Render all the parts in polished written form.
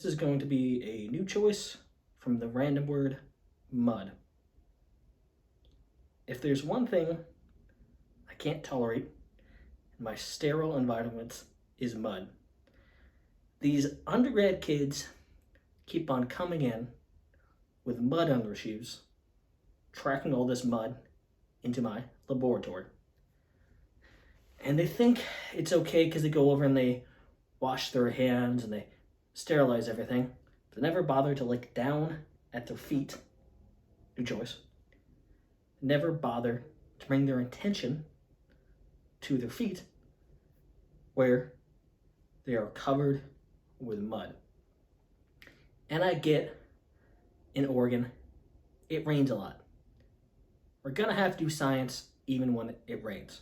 This is going to be a new choice from the random word mud. If there's one thing I can't tolerate in my sterile environments is mud. These undergrad kids keep on coming in with mud on their shoes, tracking all this mud into my laboratory. And they think it's okay because they go over and they wash their hands and they sterilize everything. They never bother to look down at their feet. New choice. Never bother to bring their attention to their feet where they are covered with mud. And I get in Oregon, it rains a lot. We're gonna have to do science even when it rains.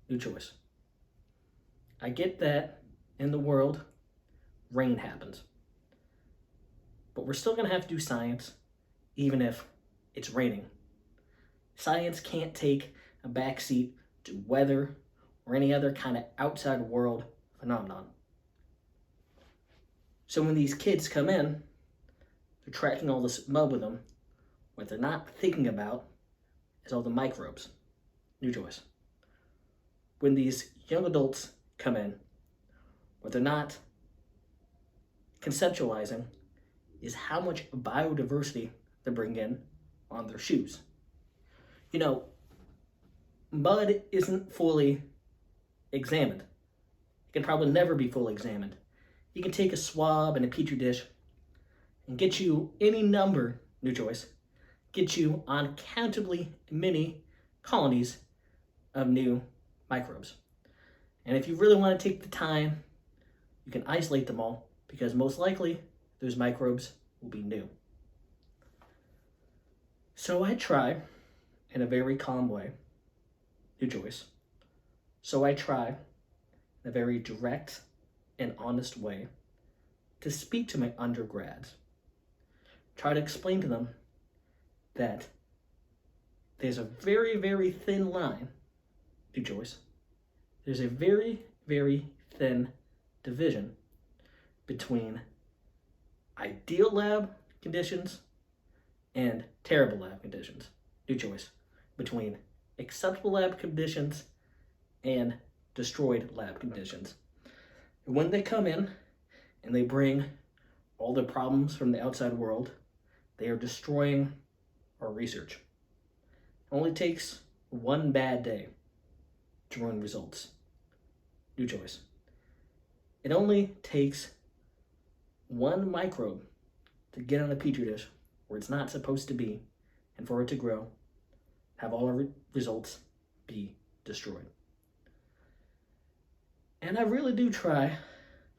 New choice. I get that in the world, rain happens. But we're still gonna have to do science even if it's raining. Science can't take a backseat to weather or any other kind of outside world phenomenon. So when these kids come in, they're tracking all this mud with them. What they're not thinking about is all the microbes. New choice. When these young adults come in, what they're not conceptualizing is how much biodiversity they bring in on their shoes. You know, mud isn't fully examined. It can probably never be fully examined. You can take a swab and a petri dish and get you any number, new choice, get you uncountably many colonies of new microbes. And if you really want to take the time, you can isolate them all because most likely those microbes will be new. So I try in a very calm way, new choice. So I try in a very direct and honest way to speak to my undergrads. Try to explain to them that there's a very, very thin line, new choice. There's a very, very thin division between ideal lab conditions and terrible lab conditions. New choice. Between acceptable lab conditions and destroyed lab conditions. And when they come in and they bring all the problems from the outside world, they are destroying our research. It only takes one bad day to ruin results. New choice. It only takes one microbe to get on a petri dish where it's not supposed to be and for it to grow, have all our results be destroyed. And I really do try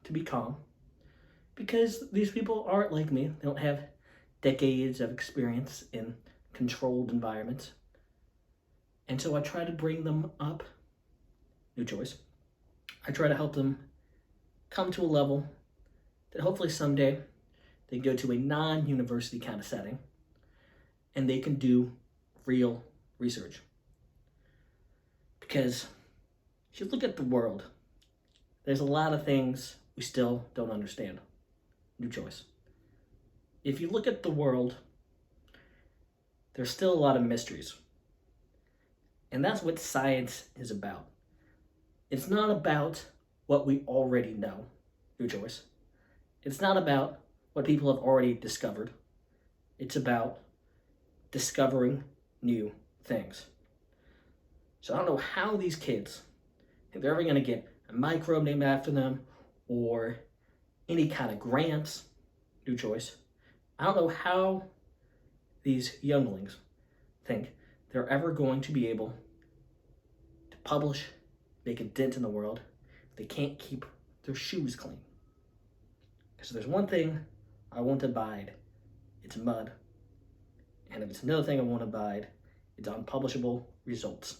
to be calm because these people aren't like me. They don't have decades of experience in controlled environments. And so I try to bring them up, new choice. I try to help them come to a level that hopefully someday they can go to a non-university kind of setting and they can do real research. Because if you look at the world, there's a lot of things we still don't understand. New choice. If you look at the world, there's still a lot of mysteries. And that's what science is about. It's not about what we already know, new choice. It's not about what people have already discovered. It's about discovering new things. So I don't know how these kids, if they're ever going to get a microbe named after them or any kind of grants, new choice. I don't know how these younglings think they're ever going to be able to publish, make a dent in the world if they can't keep their shoes clean. Because there's one thing I won't abide, it's mud. And if it's another thing I won't abide, it's unpublishable results.